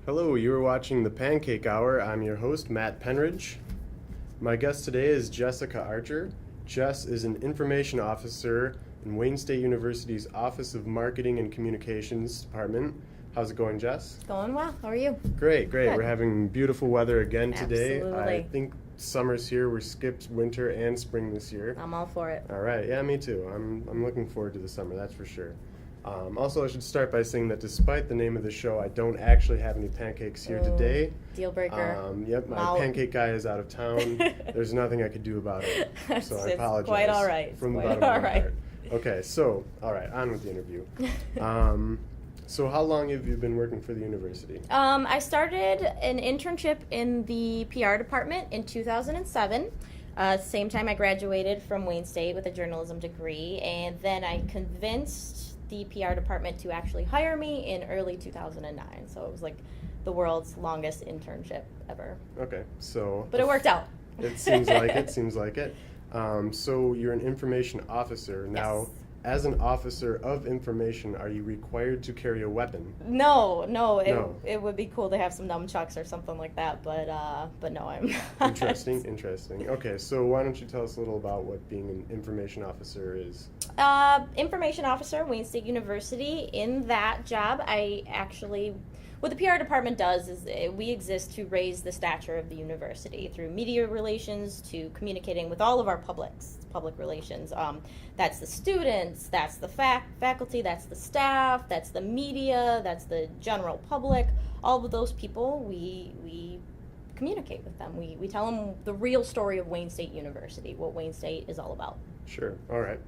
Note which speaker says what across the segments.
Speaker 1: Hello, you are watching the Pancake Hour. I'm your host, Matt Penridge. My guest today is Jessica Archer. Jess is an information officer in Wayne State University's Office of Marketing and Communications Department. How's it going, Jess?
Speaker 2: Going well. How are you?
Speaker 1: Great.
Speaker 2: Good.
Speaker 1: We're having beautiful weather again today.
Speaker 2: Absolutely.
Speaker 1: I think summer's here. We skipped winter and spring this year.
Speaker 2: I'm all for it.
Speaker 1: All right. Yeah, me too. I'm looking forward to the summer, that's for sure. Also, I should start by saying that despite the name of the show, I don't actually have any pancakes here today.
Speaker 2: Deal breaker.
Speaker 1: Yep, my pancake guy is out of town. There's nothing I could do about it, so I apologize.
Speaker 2: It's quite all right.
Speaker 1: From the
Speaker 2: Quite
Speaker 1: bottom
Speaker 2: all
Speaker 1: of my
Speaker 2: right.
Speaker 1: heart. Okay, so, all right, on with the interview. So how long have you been working for the university?
Speaker 2: I started an internship in the PR department in 2007. Same time I graduated from Wayne State with a journalism degree, and then I convinced the PR department to actually hire me in early 2009. So it was like the world's longest internship ever.
Speaker 1: Okay, so...
Speaker 2: But it worked out.
Speaker 1: It seems like it. So you're an information officer. Now,
Speaker 2: Yes.
Speaker 1: as an officer of information, are you required to carry a weapon?
Speaker 2: No.
Speaker 1: No.
Speaker 2: It would be cool to have some nunchucks or something like that, but no, I'm not.
Speaker 1: Interesting. Okay, so why don't you tell us a little about what being an information officer is?
Speaker 2: Information officer, Wayne State University. In that job, what the PR department does is we exist to raise the stature of the university through media relations to communicating with all of our public relations. That's the students, that's the faculty, that's the staff, that's the media, that's the general public. All of those people, we communicate with them. We tell them the real story of Wayne State University, what Wayne State is all about.
Speaker 1: Sure. All right.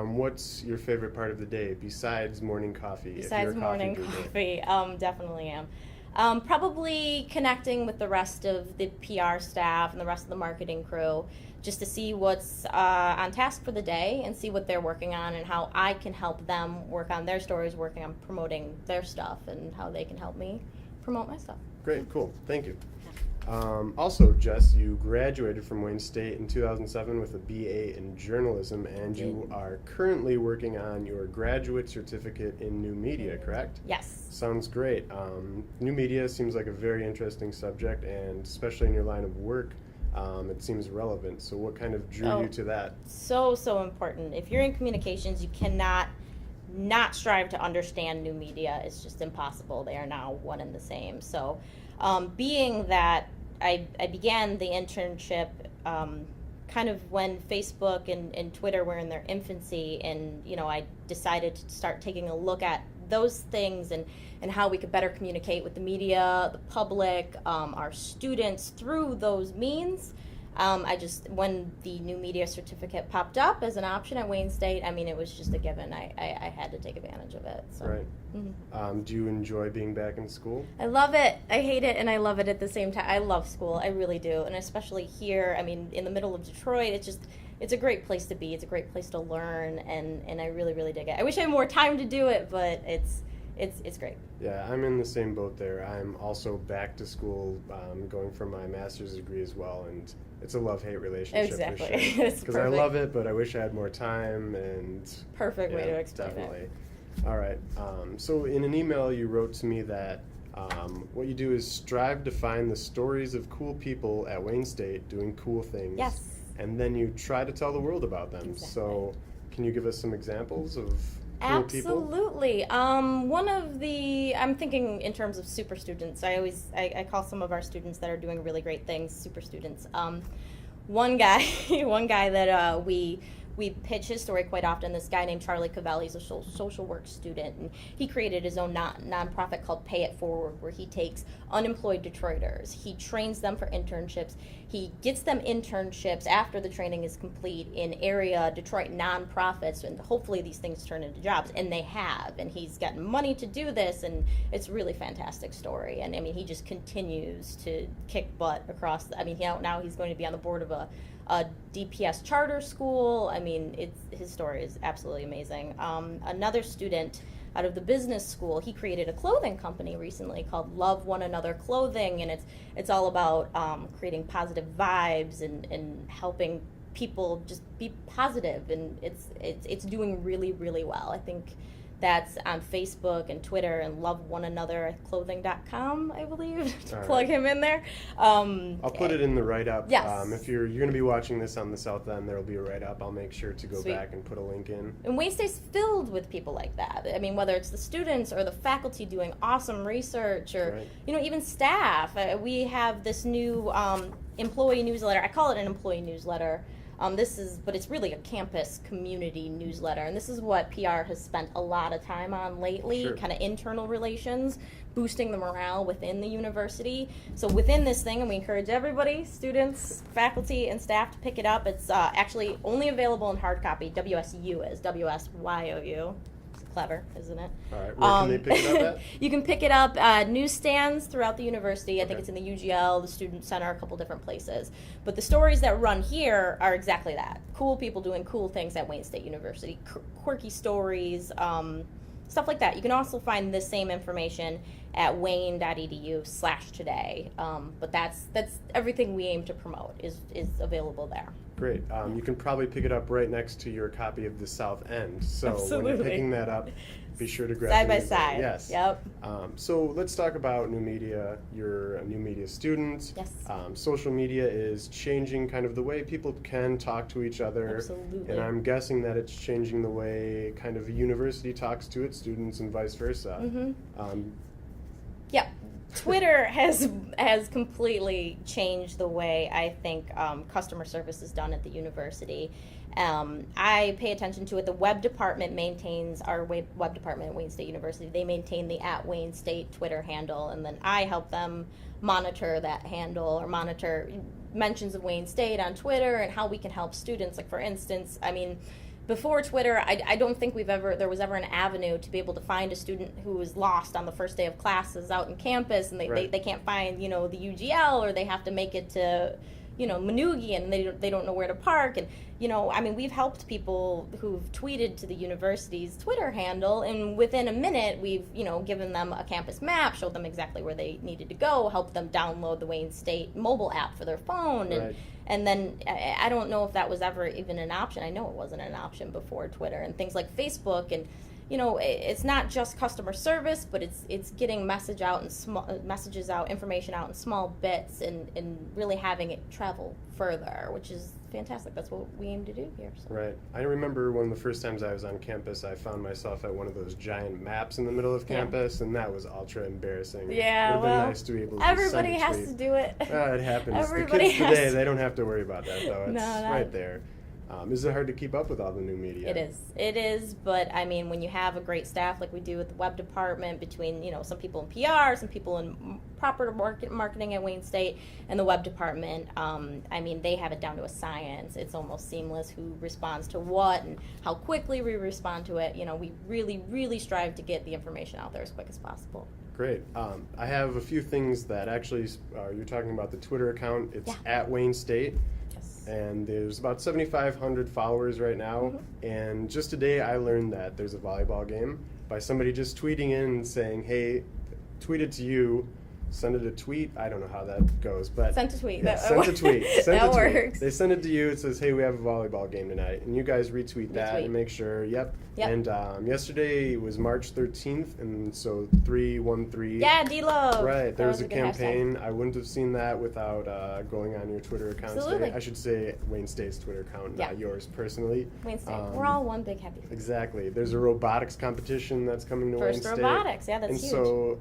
Speaker 1: What's your favorite part of the day besides morning coffee?
Speaker 2: Besides morning coffee, definitely am. Probably connecting with the rest of the PR staff and the rest of the marketing crew, just to see what's on task for the day and see what they're working on and how I can help them work on their stories, working on promoting their stuff, and how they can help me promote my stuff.
Speaker 1: Great. Cool. Thank you. Also, Jess, you graduated from Wayne State in 2007 with a BA in journalism, and you are currently working on your graduate certificate in new media, correct?
Speaker 2: Yes.
Speaker 1: Sounds great. New media seems like a very interesting subject, and especially in your line of work, it seems relevant. So what kind of drew you to that?
Speaker 2: So important. If you're in communications, you cannot not strive to understand new media. It's just impossible. They are now one and the same. So being that I began the internship kind of when Facebook and Twitter were in their infancy, and I decided to start taking a look at those things and how we could better communicate with the media, the public, our students through those means. When the new media certificate popped up as an option at Wayne State, it was just a given. I had to take advantage of it. So.
Speaker 1: Right.
Speaker 2: Mm-hmm.
Speaker 1: Do you enjoy being back in school?
Speaker 2: I love it. I hate it, and I love it at the same time. I love school. I really do. And especially here, in the middle of Detroit, it's a great place to be. It's a great place to learn, and I really, really dig it. I wish I had more time to do it, but it's great.
Speaker 1: Yeah, I'm in the same boat there. I'm also back to school, going for my master's degree as well, and it's a love-hate relationship.
Speaker 2: Exactly.
Speaker 1: For sure. Because I love it, but I wish I had more time, and...
Speaker 2: Perfect way to explain
Speaker 1: definitely.
Speaker 2: it.
Speaker 1: All right. So in an email you wrote to me that what you do is strive to find the stories of cool people at Wayne State doing cool things.
Speaker 2: Yes.
Speaker 1: And then you try to tell the world about them.
Speaker 2: Exactly.
Speaker 1: So can you give us some examples of cool people?
Speaker 2: Absolutely. I'm thinking in terms of super students. I call some of our students that are doing really great things super students. One guy that we pitch his story quite often, this guy named Charlie Cavell. He's a social work student, and he created his own nonprofit called Pay It Forward, where he takes unemployed Detroiters, he trains them for internships, he gets them internships after the training is complete in area Detroit nonprofits, and hopefully these things turn into jobs, and they have, and he's gotten money to do this, and it's a really fantastic story. And he just continues to kick butt across now he's going to be on the board of a DPS charter school. His story is absolutely amazing. Another student out of the business school, he created a clothing company recently called Love One Another Clothing, and it's all about creating positive vibes and helping people just be positive, and it's doing really, really well. I think That's on Facebook and Twitter and loveoneanotherclothing.com, I believe, to
Speaker 1: All
Speaker 2: plug
Speaker 1: right.
Speaker 2: him in there.
Speaker 1: I'll put it in the write-up.
Speaker 2: Yes.
Speaker 1: If you're going to be watching this on the South End, there will be a write-up. I'll make sure to go
Speaker 2: Sweet.
Speaker 1: back and put a link in.
Speaker 2: And Wayne State's filled with people like that. I mean, whether it's the students or the faculty doing awesome research or,
Speaker 1: Right.
Speaker 2: even staff. We have this new employee newsletter. I call it an employee newsletter. But it's really a campus community newsletter. And this is what PR has spent a lot of time on lately,
Speaker 1: Sure.
Speaker 2: kind of internal relations, boosting the morale within the university. So within this thing, and we encourage everybody, students, faculty, and staff to pick it up. It's actually only available in hard copy. WSU is, WSYOU. Clever, isn't it?
Speaker 1: All right, where can they pick it up at?
Speaker 2: You can pick it up at newsstands throughout the university. I think
Speaker 1: Okay.
Speaker 2: it's in the UGL, the Student Center, a couple different places. But the stories that run here are exactly that. Cool people doing cool things at Wayne State University. Quirky stories, stuff like that. You can also find this same information at wayne.edu/today. But that's everything we aim to promote is available there.
Speaker 1: Great. You can probably pick it up right next to your copy of the South End. So when you're
Speaker 2: Absolutely.
Speaker 1: picking that up, be sure to grab
Speaker 2: Side
Speaker 1: the
Speaker 2: by
Speaker 1: newsletter.
Speaker 2: side.
Speaker 1: Yes.
Speaker 2: Yep.
Speaker 1: So let's talk about new media. You're a new media student.
Speaker 2: Yes.
Speaker 1: Social media is changing kind of the way people can talk to each other.
Speaker 2: Absolutely.
Speaker 1: And I'm guessing that it's changing the way kind of a university talks to its students and vice versa.
Speaker 2: Mm-hmm. Yeah, Twitter has completely changed the way I think customer service is done at the university. I pay attention to it. The web department maintains our web department at Wayne State University. They maintain the @Wayne State Twitter handle, and then I help them monitor that handle or monitor mentions of Wayne State on Twitter and how we can help students. Like, for instance, I mean, before Twitter, I don't think there was ever an avenue to be able to find a student who was lost on the first day of classes out in campus, and they can't find, the UGL, or they have to make it to, Manoogian, and they don't know where to park. And, we've helped people who've tweeted to the university's Twitter handle, and within a minute, we've, given them a campus map, showed them exactly where they needed to go, helped them download the Wayne State mobile app for their phone.
Speaker 1: Right.
Speaker 2: And then I don't know if that was ever even an option. I know it wasn't an option before Twitter and things like Facebook. And it's not just customer service, but it's getting messages out, information out in small bits, and really having it travel further, which is fantastic. That's what we aim to do here. So.
Speaker 1: Right. I remember one of the first times I was on campus, I found myself at one of those giant maps in the middle of campus, and that was ultra embarrassing.
Speaker 2: Yeah,
Speaker 1: it would have been nice to be able to
Speaker 2: everybody
Speaker 1: send a
Speaker 2: has
Speaker 1: tweet.
Speaker 2: to do it.
Speaker 1: It happens.
Speaker 2: Everybody
Speaker 1: the kids
Speaker 2: has
Speaker 1: today,
Speaker 2: to.
Speaker 1: they don't have to worry about that, though. It's right there. Is it hard to keep up with all the new media?
Speaker 2: It is, but when you have a great staff like we do with the web department, between some people in PR, some people in proper marketing at Wayne State, and the web department, they have it down to a science. It's almost seamless who responds to what and how quickly we respond to it. We really, really strive to get the information out there as quick as possible.
Speaker 1: Great. I have a few things that actually, you're talking about the Twitter account. It's @Wayne State. And there's about 7,500 followers right now.
Speaker 2: Mm-hmm.
Speaker 1: And just today I learned that there's a volleyball game by somebody just tweeting in and saying, hey, tweet it to you, send it a tweet. I don't know how that goes, but
Speaker 2: Sent a tweet.
Speaker 1: Yeah, send a tweet.
Speaker 2: That works.
Speaker 1: They send it to you. It says, hey, we have a volleyball game tonight. And you guys retweet that and make sure, Yep. And yesterday was March 13th, and so 313.
Speaker 2: Yeah, D-Love.
Speaker 1: Right, there was a
Speaker 2: good
Speaker 1: campaign. I wouldn't have seen that without going on your Twitter account
Speaker 2: Absolutely.
Speaker 1: today. I should say Wayne State's Twitter account, not yours personally.
Speaker 2: Wayne State. We're all one big happy family.
Speaker 1: Exactly. There's a robotics competition that's coming to Wayne
Speaker 2: First
Speaker 1: State.
Speaker 2: robotics, that's
Speaker 1: and
Speaker 2: huge.
Speaker 1: So,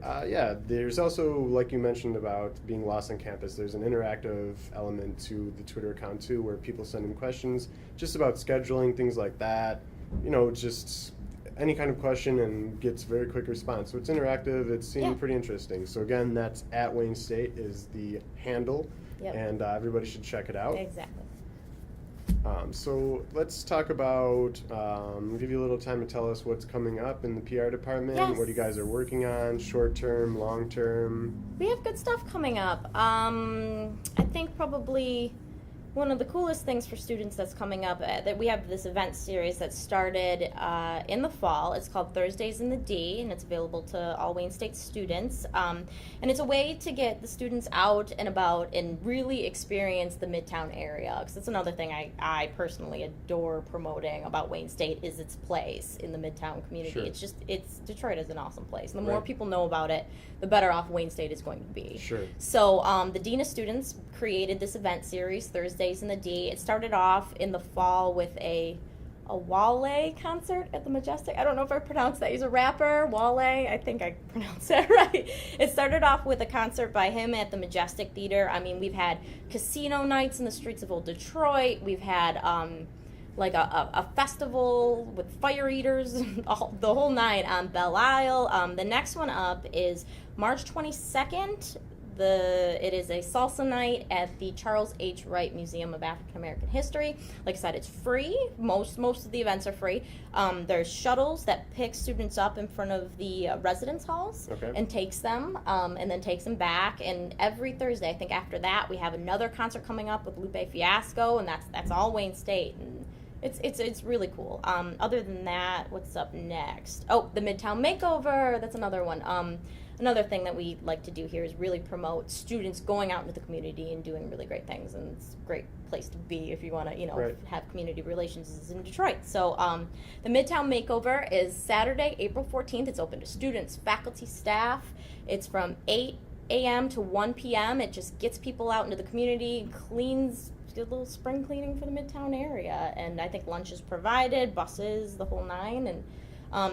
Speaker 1: there's also, like you mentioned about being lost on campus, there's an interactive element to the Twitter account too, where people send in questions just about scheduling, things like that. Just any kind of question, and gets very quick response. So it's interactive. It seemed pretty interesting. So again, that's @Wayne State is the handle, and everybody should check it out.
Speaker 2: Exactly.
Speaker 1: So let's talk about, give you a little time to tell us what's coming up in the PR department, what you guys are working on, short term, long term.
Speaker 2: We have good stuff coming up. I think probably One of the coolest things for students that's coming up, that we have this event series that started in the fall. It's called Thursdays in the D, and it's available to all Wayne State students. And it's a way to get the students out and about and really experience the Midtown area. Because that's another thing I personally adore promoting about Wayne State is its place in the Midtown community.
Speaker 1: Sure.
Speaker 2: Detroit is an awesome place. And the more
Speaker 1: Right.
Speaker 2: people know about it, the better off Wayne State is going to be.
Speaker 1: Sure.
Speaker 2: So the Dean of Students created this event series, Thursdays in the D. It started off in the fall with a Wale concert at the Majestic. I don't know if I pronounced that. He's a rapper, Wale. I think I pronounced that right. It started off with a concert by him at the Majestic Theater. I mean, we've had casino nights in the streets of old Detroit. We've had like a festival with fire eaters, the whole night on Belle Isle. The next one up is March 22nd. It is a salsa night at the Charles H. Wright Museum of African American History. Like I said, it's free. Most of the events are free. There's shuttles that pick students up in front of the residence halls and takes them, and then takes them back. And every Thursday, I think after that, we have another concert coming up with Lupe Fiasco, and that's all Wayne State. And it's really cool. Other than that, what's up next? Oh, the Midtown Makeover. That's another one. Another thing that we like to do here is really promote students going out into the community and doing really great things, and it's a great place to be if you want to,
Speaker 1: Right.
Speaker 2: have community relations in Detroit. So the Midtown Makeover is Saturday, April 14th. It's open to students, faculty, staff. It's from 8 a.m. to 1 p.m. It just gets people out into the community, cleans, do a little spring cleaning for the Midtown area, and I think lunch is provided, buses, the whole nine, and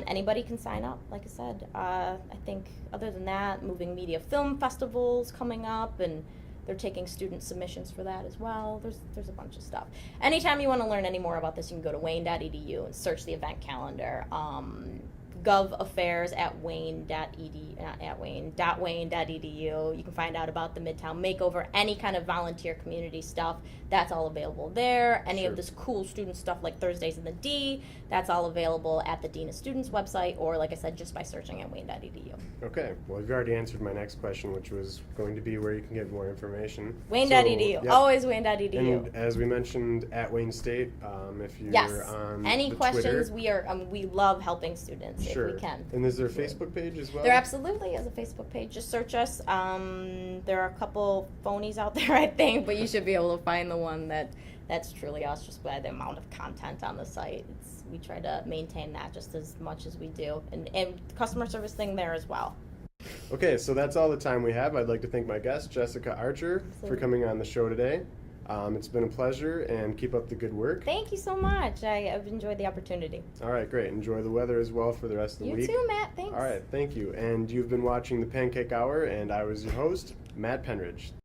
Speaker 2: anybody can sign up, like I said. I think other than that, Moving Media Film Festival's coming up, and they're taking student submissions for that as well. There's a bunch of stuff. Anytime you want to learn any more about this, you can go to wayne.edu and search the event calendar. Gov affairs at wayne.edu. You can find out about the Midtown Makeover, any kind of volunteer community stuff. That's all available there. Any
Speaker 1: Sure.
Speaker 2: of this cool student stuff like Thursdays in the D, that's all available at the Dean of Students website, or like I said, just by searching at wayne.edu.
Speaker 1: Okay. Well, you've already answered my next question, which was going to be where you can get more information.
Speaker 2: Wayne.edu.
Speaker 1: So, yep.
Speaker 2: Always wayne.edu.
Speaker 1: And as we mentioned, at Wayne State, if you're
Speaker 2: Yes.
Speaker 1: on
Speaker 2: Any
Speaker 1: the
Speaker 2: questions?
Speaker 1: Twitter,
Speaker 2: We love helping students
Speaker 1: sure.
Speaker 2: if we can.
Speaker 1: And is there a Facebook page as well?
Speaker 2: There absolutely is a Facebook page. Just search us. There are a couple phonies out there, I think, but you should be able to find the one that's truly us, just by the amount of content on the site. We try to maintain that just as much as we do, and customer service thing there as well.
Speaker 1: Okay, so that's all the time we have. I'd like to thank my guest, Jessica Archer, for coming on the show today. It's been a pleasure, and keep up the good work.
Speaker 2: Thank you so much. I've enjoyed the opportunity.
Speaker 1: All right, great. Enjoy the weather as well for the rest of the
Speaker 2: You
Speaker 1: week.
Speaker 2: too, Matt. Thanks.
Speaker 1: All right, thank you. And you've been watching the Pancake Hour, and I was your host, Matt Penridge.